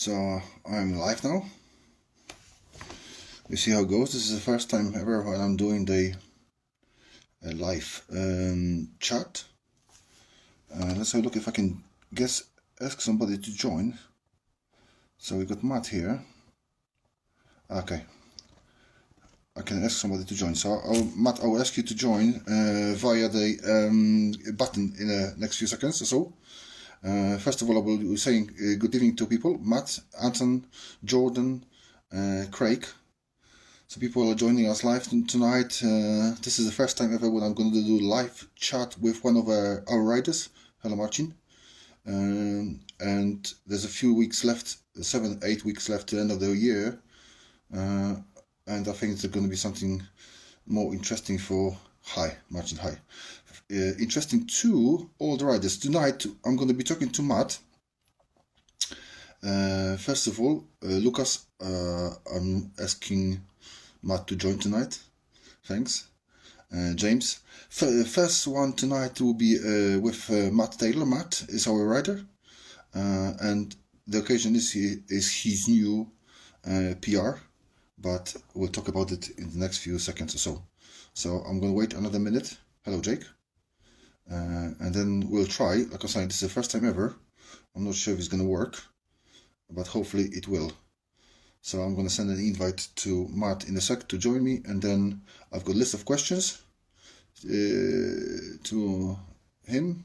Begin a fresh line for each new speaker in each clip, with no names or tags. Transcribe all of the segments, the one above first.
So I'm live now. We see how it goes. This is the first time ever when I'm doing the live chat. Let's have a look if I can ask somebody to join. So we got Matt here. Okay. I can ask somebody to join. So Matt, I'll ask you to join via the button in the next few seconds or so. First of all, I will be saying good evening to people. Matt, Anton, Jordan, Craig. So people are joining us live tonight. This is the first time ever when I'm going to do live chat with one of our riders. Hello, Marcin. And there's a few weeks left, 7-8 weeks left to the end of the year. And I think it's going to be something more interesting for Marcin. Interesting to all the riders. Tonight I'm going to be talking to Matt. First of all, Lucas, I'm asking Matt to join tonight. Thanks. James. First one tonight will be with Matt Taylor. Matt is our rider. And the occasion is his new PR. But we'll talk about it in the next few seconds or so. So I'm going to wait another minute. Hello, Jake. And then we'll try. Like I was saying, this is the first time ever. I'm not sure if it's going to work. But hopefully it will. So I'm going to send an invite to Matt in a sec to join me, and then I've got a list of questions to him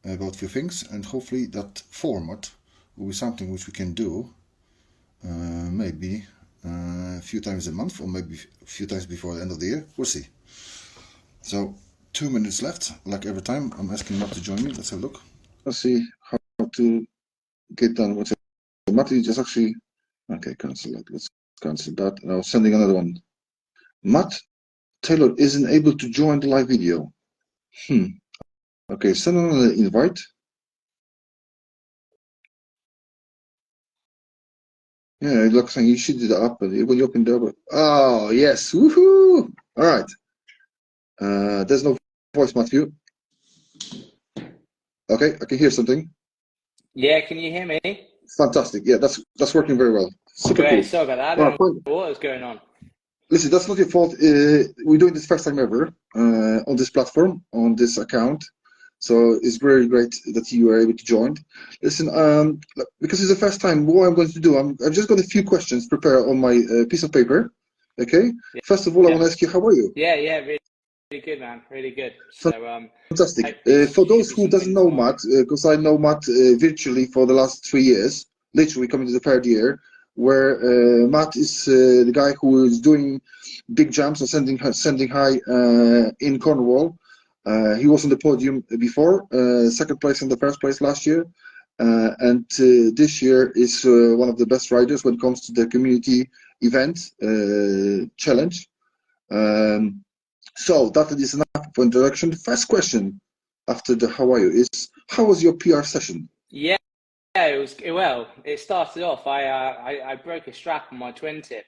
about a few things, and hopefully that format will be something which we can do maybe a few times a month, or maybe a few times before the end of the year. We'll see. So 2 minutes left, like every time. I'm asking Matt to join me. Let's have a look. Let's see how to get done with it. Matt, you just actually... Okay, cancel that. Let's cancel that. Now sending another one. Matt Taylor isn't able to join the live video. Okay, send another invite. Yeah, it looks like you should do that up, but when you open the... Oh, yes. Woohoo! All right. There's no voice, Matthew. Okay, I can hear something.
Yeah, can you hear me?
Fantastic. Yeah, that's working very well. Super
Great.
cool.
Sorry about that. I don't know what was going on.
Listen, that's not your fault. We're doing this first time ever on this platform, on this account. So it's very great that you are able to join. Listen, because it's the first time, what I'm going to do, I've just got a few questions prepared on my piece of paper. Okay.
Yeah.
First of all, I want to ask you, how are you?
Yeah, really good, man. Really good. So,
fantastic. For those who doesn't know Matt, because I know Matt virtually for the last 3 years, literally coming to the third year, where Matt is the guy who is doing big jumps and sending high in Cornwall. He was on the podium before, second place in the first place last year, and this year is one of the best riders when it comes to the community event challenge. So that is enough for introduction. The first question after the how are you is, how was your PR session?
Yeah, it was well. It started off. I broke a strap on my twin tip.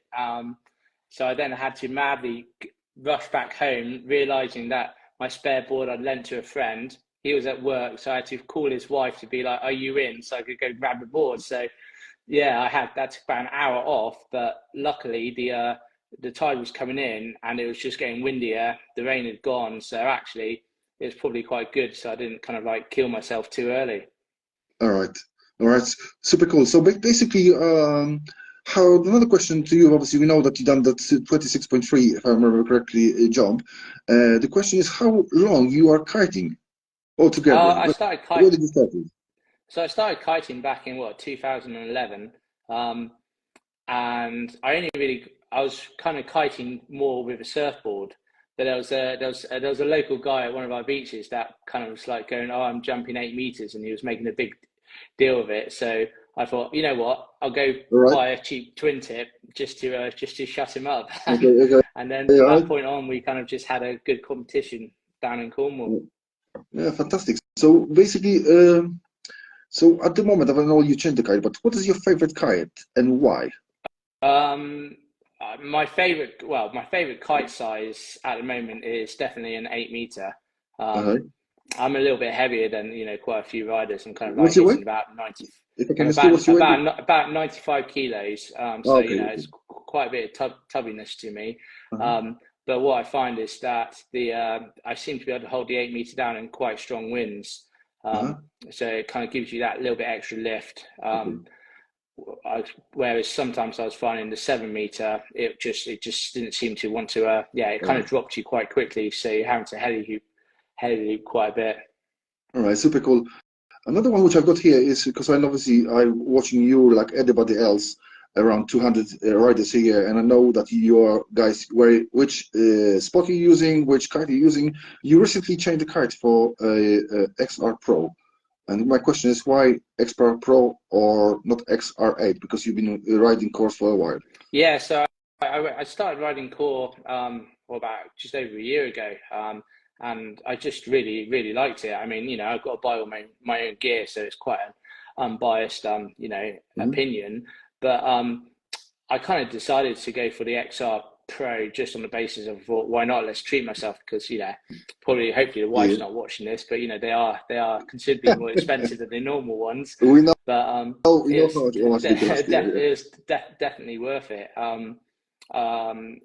So I then had to madly rush back home, realizing that my spare board I'd lent to a friend. He was at work, so I had to call his wife to be like, "Are you in?" So I could go grab the board. So yeah, that took about an hour off, but luckily the tide was coming in and it was just getting windier. The rain had gone, so actually it was probably quite good. So I didn't kind of like kill myself too early.
All right, super cool. So basically, how another question to you? Obviously, we know that you done that 26.3, if I remember correctly, jump. The question is, how long you are kiting altogether?
I started kiting.
Where did you start with?
So I started kiting back in 2011, and I was kind of kiting more with a surfboard. But there was a local guy at one of our beaches that kind of was like going, "Oh, I'm jumping 8 meters," and he was making a big deal of it. So I thought, you know what, I'll go buy a cheap twin tip just to shut him up.
Okay.
And then from that point on, we kind of just had a good competition down in Cornwall.
Yeah, fantastic. So basically, so at the moment, I don't know you changed the kite, but what is your favorite kite and why?
My favorite kite size at the moment is definitely an 8 meter. I'm a little bit heavier than quite a few riders. I'm kind of like
What's your weight?
hitting about 90.
If I can
I'm
ask you, what's your weight?
about 95 kilos.
Oh,
So
okay,
it's
okay.
quite a bit of tubbiness to me.
Uh-huh.
Um, but what I find is that I seem to be able to hold the 8 meter down in quite strong winds.
Uh-huh.
So it kind of gives you that little bit extra lift.
Okay.
Whereas sometimes I was finding the 7 meter, it just didn't seem to want to. It
All
kind
right.
of dropped you quite quickly. So you're having to heli loop quite a bit.
All right. Super cool. Another one which I've got here is because I'm watching you like everybody else around 200 riders a year, and I know that you are guys which spot you're using, which kite you're using. You recently changed the kite for a XR Pro, and my question is why XR Pro or not XR8? Because you've been riding course for a while.
Yeah, so I started riding core about just over a year ago, and I just really liked it. I mean, I've got to buy all my own gear, so it's quite an unbiased
Hmm.
opinion. But I kind of decided to go for the XR Pro just on the basis of well, why not? Let's treat myself because probably hopefully the wife's
Yeah,
not watching this, but they are considerably more expensive than the normal ones.
we know
But
we know how much they cost. Yeah, yeah.
it was definitely worth it.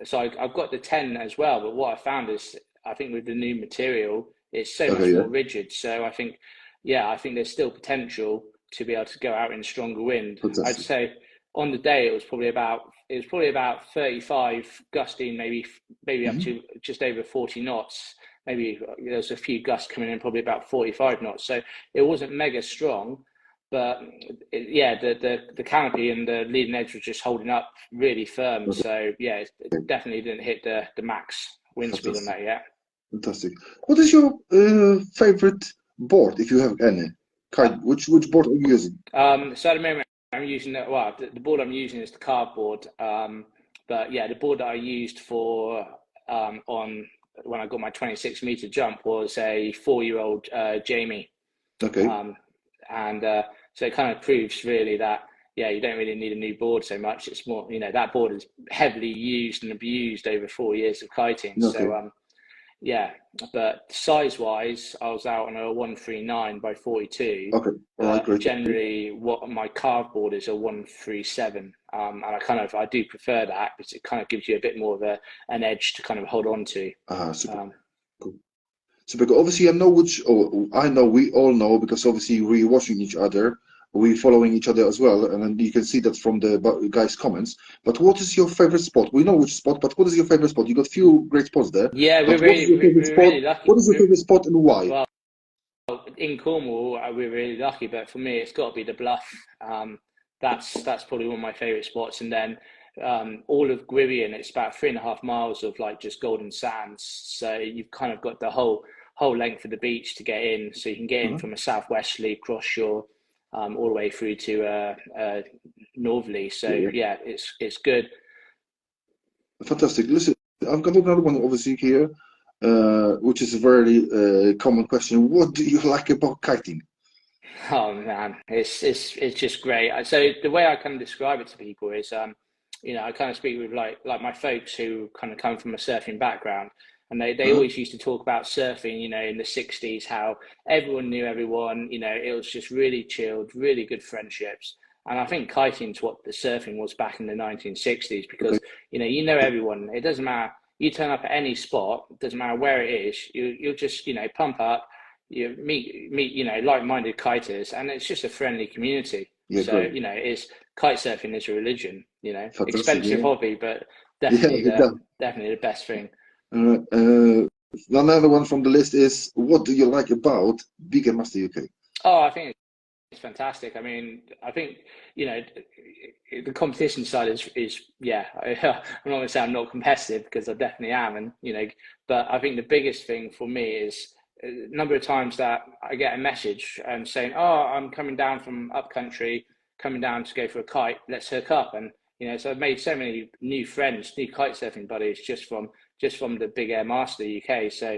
So I've got the 10 as well, but what I found is I think with the new material, it's so
Okay,
much
yeah,
more rigid. So I think there's still potential to be able to go out in stronger wind. I'd
fantastic.
say on the day it was probably about 35 gusting, maybe up
Hmm.
to just over 40 knots. Maybe there's a few gusts coming in, probably about 45 knots. So it wasn't mega strong, but yeah, the canopy and the leading edge was just holding up really firm.
Okay,
So yeah, it definitely didn't hit the max wind speed on
fantastic.
that yet.
Fantastic. What is your favorite board, if you have any?
Uh,
Kite, which board are you using?
so at the moment, I'm using the board I'm using is the cardboard. But yeah, the board that I used for on when I got my 26-meter jump was a 4-year-old Jamie.
Okay.
Um, and so it kind of proves really that yeah, you don't really need a new board so much. It's more, that board is heavily used and abused over 4 years of kiting. So
Okay.
yeah, but size wise, I was out on a 139 by 42,
Okay. All right.
but
Great.
generally, what my carve board is a 137, and I do prefer that because it kind of gives you a bit more of an edge to kind of hold on to.
Super
Um,
cool. Super cool. Obviously, I know which. Oh, I know. We all know because obviously we're watching each other. We're following each other as well, and then you can see that from the guys' comments. But what is your favorite spot? We know which spot, but what is your favorite spot? You got few great spots there.
yeah,
But what is your favorite
we're
spot?
really lucky.
What is your favorite spot and why?
Well, in Cornwall, we're really lucky, but for me, it's got to be the Bluff. Um, that's probably one of my favourite spots. And then all of Gwirion, it's about 3.5 miles of like just golden sands. So you've kind of got the whole length of the beach to get in. So you can get in
Uh-huh.
from a southwesterly cross shore all the way through to northerly. So
Yeah, yeah.
yeah, it's good.
Fantastic. Listen, I've got another one obviously here, which is a very common question. What do you like about kiting?
Oh man, it's just great. So the way I kind of describe it to people is, I kind of speak with like my folks who kind of come from a surfing background, and they
Uh-huh.
always used to talk about surfing, in the '60s, how everyone knew everyone. It was just really chilled, really good friendships. And I think kiting's what the surfing was back in the 1960s
Okay.
because you know everyone. It doesn't matter. You turn up at any spot, it doesn't matter where it is. You'll just pump up, you meet like-minded kiters, and it's just a friendly community.
Yeah,
So
great.
is kite surfing is a religion.
Fantastic.
Expensive
Yeah.
hobby, but
Yeah,
definitely
it
the
does.
definitely the best thing.
Another one from the list is what do you like about Big and Master UK?
Oh, I think it's fantastic. I mean, I think you know the competition side is yeah. I'm not going to say I'm not competitive because I definitely am, and but I think the biggest thing for me is a number of times that I get a message and saying, "Oh, I'm coming down from up country, coming down to go for a kite. Let's hook up." And so I've made so many new friends, new kite surfing buddies just from the Big Air Master UK. So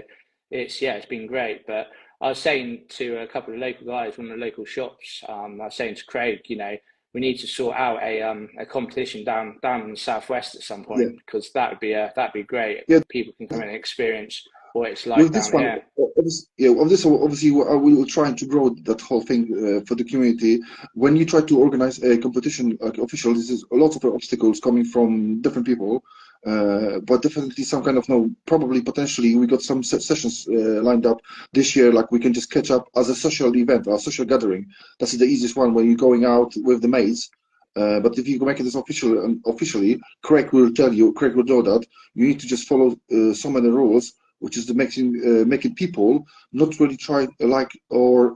it's been great, but. I was saying to a couple of local guys from the local shops, I was saying to Craig, we need to sort out a competition down in the southwest at some
Yeah,
point because that'd be great.
yeah,
People can come in and experience. what it's like
With this
down
one,
here.
obviously, we will try to grow that whole thing for the community. When you try to organize a competition like official, this is a lot of obstacles coming from different people, but definitely some kind of no, probably potentially we got some sessions lined up this year. Like we can just catch up as a social event, a social gathering. That's the easiest one when you're going out with the mates. But if you make this officially, Craig will tell you, Craig will know that you need to just follow so many rules, which is the making people not really try like or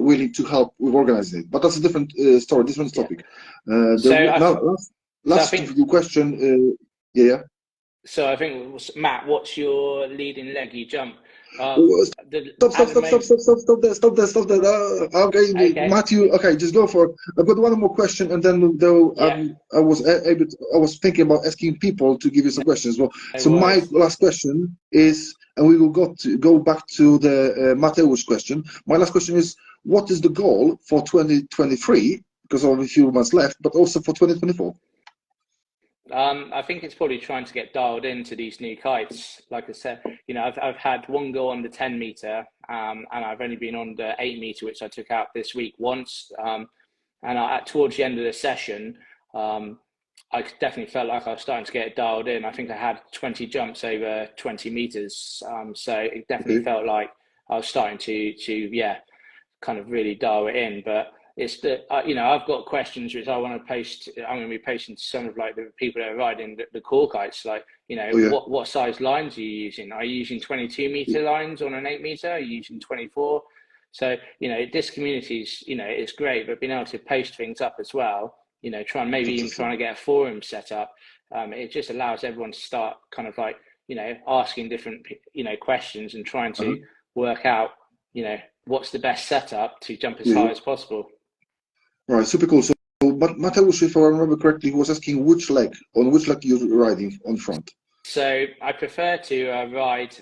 willing to help with organizing it. But that's a different story, different
Yeah.
topic.
So
Now,
I
last
think
question. Yeah.
so. I think Matt, what's your leading leggy jump?
Oh,
At the moment,
stop there. Okay,
okay,
Matthew. Okay, just go for it. I've got one more question, and then though
yeah,
I was thinking about asking people to give you some questions. Well,
no
so my
worries.
last question is, and we will go back to the Mateusz question. My last question is, what is the goal for 2023? Because of a few months left, but also for 2024.
I think it's probably trying to get dialed into these new kites. Like I said, I've had one go on the 10 meter, and I've only been on the 8 meter, which I took out this week once. And towards the end of the session, I definitely felt like I was starting to get it dialed in. I think I had 20 jumps over 20 meters, so it definitely
Okay.
felt like I was starting to yeah, kind of really dial it in. But it's I've got questions which I want to post. I'm going to be posting to some of like the people that are riding the core kites. Like,
Oh yeah.
what size lines are you using? Are you using 22-meter lines on an 8 meter? Are you using 24? So this community is it's great, but being able to post things up as well.
Fantastic.
Trying to get a forum set up. It just allows everyone to start kind of like asking different questions and trying to
Uh-huh.
work out what's the best setup to jump as high
Yeah.
as possible.
Right, super cool. So, but Mateusz, if I remember correctly, he was asking on which leg you're riding on front.
So I prefer to ride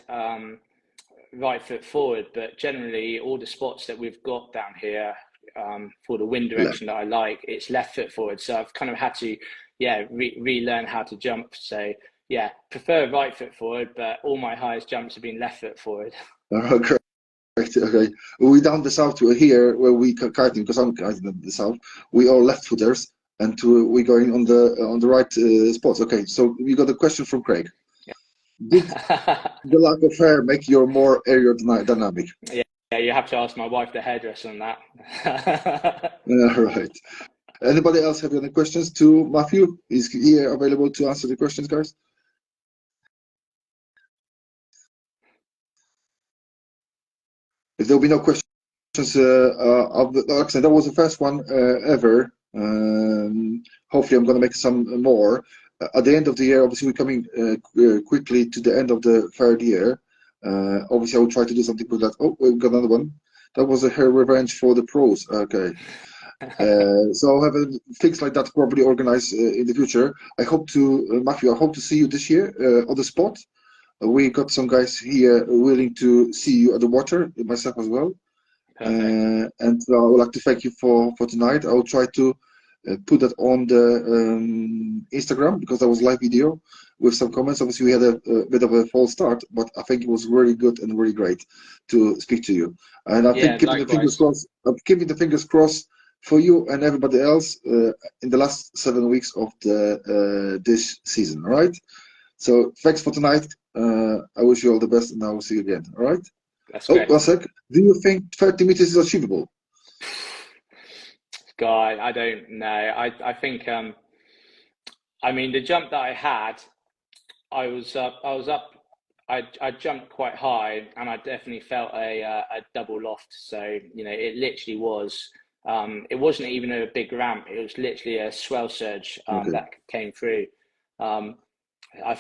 right foot forward, but generally all the spots that we've got down here for the wind
Left.
direction that I like, it's left foot forward. So I've kind of had to, relearn how to jump. So yeah, prefer right foot forward, but all my highest jumps have been left foot forward.
Correct. Okay. We down the south here where we kiting because I'm kiting in the south. We are left footers, and we going on the right spots. Okay. So we got a question from Craig. Did the lack of hair make you more aerodynamic?
Yeah, you have to ask my wife, the hairdresser, on that.
Right. Anybody else have any questions to Matthew? Is he available to answer the questions, guys? If there'll be no questions, that was the first one ever. Hopefully, I'm going to make some more. At the end of the year, obviously, we're coming quickly to the end of the third year. Obviously, I will try to do something with that. Oh, we've got another one. That was a hair revenge for the pros. Okay. So I'll have things like that probably organized in the future. I hope to, Matthew, I hope to see you this year on the spot. We got some guys here willing to see you at the water, myself as well.
Perfect.
And I would like to thank you for tonight. I will try to put that on the Instagram because that was live video with some comments. Obviously, we had a bit of a false start, but I think it was really good and really great to speak to you. And I think
Yeah,
keeping the fingers
likewise.
crossed, I'm keeping the fingers crossed for you and everybody else in the last 7 weeks of the this season. All right. So thanks for tonight. I wish you all the best, and I will see you again. All right.
That's
Oh,
great.
one sec. Do you think 30 meters is achievable?
God, I don't know. I think I mean the jump that I had, I was up I jumped quite high and I definitely felt a double loft. So, it literally was it wasn't even a big ramp. It was literally a swell surge
Okay.
that came through. Um, I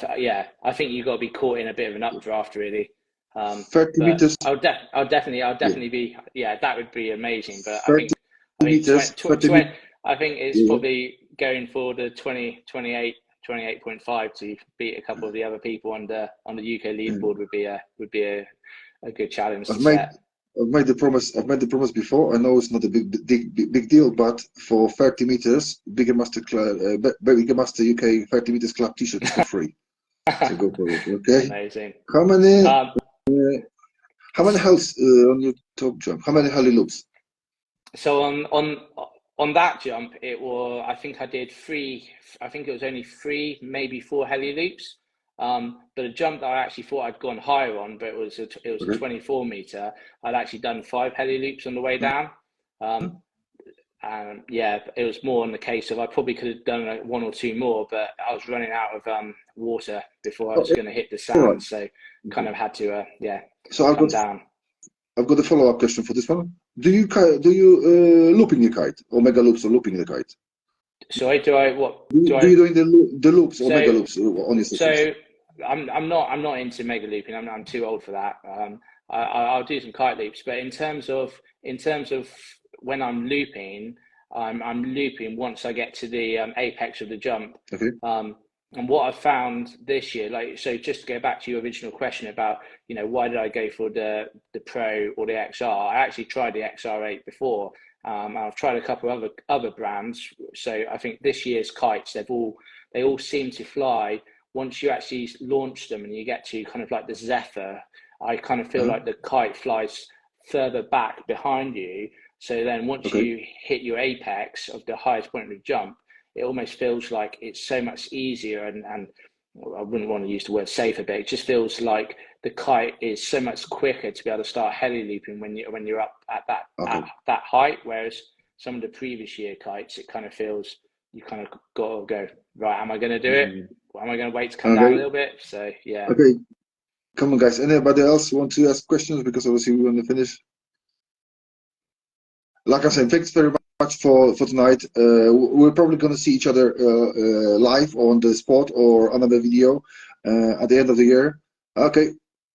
think you've got to be caught in a bit of an updraft really.
30
But
meters.
I'll
Yeah.
definitely be, yeah, that would be amazing. But
30
I think
meters. 30 meters.
I think it's
Yeah.
probably going for the 28.5 to beat a couple of the other people on the UK
Yeah.
leaderboard would be a good challenge
I've
to
made
set.
I've made the promise. I've made the promise before. I know it's not a big deal, but for 30 meters, Bigger Master UK 30 meters club T-shirt is for free. So go for it. Okay.
Amazing.
How many
Um,
hells on your top jump? How many heli loops?
so on that jump, it was I think I did three. I think it was only three, maybe four heli loops. But a jump that I actually thought I'd gone higher on, but it was a
Okay.
24 meter. I'd actually done five heli loops on the way down. Um, and yeah, it was more on the case of I probably could have done like one or two more, but I was running out of water before I
Oh,
was going to hit the
all right.
sand, so kind of had to
So
come down.
I've got a follow-up question for this one. Do you looping the kite, omega loops, or looping the kite?
So do I what do
Do
I
you doing the loops, omega
so
loops on your sessions?
so I'm not into mega looping. I'm too old for that. I'll do some kite loops, but in terms of when I'm looping, I'm looping once I get to the apex of the jump.
Okay.
And what I've found this year, like, so just to go back to your original question about, you know, why did I go for the Pro or the XR? I actually tried the XR8 before. I've tried a couple of other brands. So I think this year's kites, they all seem to fly. Once you actually launch them and you get to kind of like the Zephyr, I kind of feel like the kite flies further back behind you. So then once you hit your apex of the highest point of the jump, it almost feels like it's so much easier and I wouldn't want to use the word safer, but it just feels like the kite is so much quicker to be able to start heli looping when you're up at that height. Whereas some of the previous year kites, it kind of feels you kind of got to go right. Am I going to do it? Am I going to wait to come down a little bit? So yeah.
Okay. Come on, guys. Anybody else want to ask questions? Because obviously we want to finish. Like I said, thanks very much for tonight. We're probably going to see each other live on the spot or another video at the end of the year. Okay.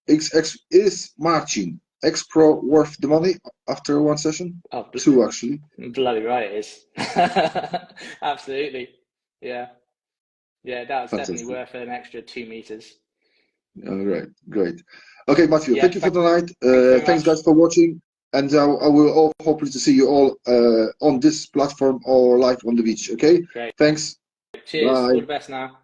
Is Marcin X Pro worth the money after one session?
Oh,
two, actually.
Bloody right, it is. Absolutely. Yeah. Yeah, that was definitely worth an extra 2 meters.
All right, great. Okay, Matthew,
Yeah,
thank you for tonight. Thanks,
much.
guys, for watching. And I will all hopefully to see you all on this platform or live on the beach. Okay.
Great.
Thanks.
Cheers.
Bye.
All the best now.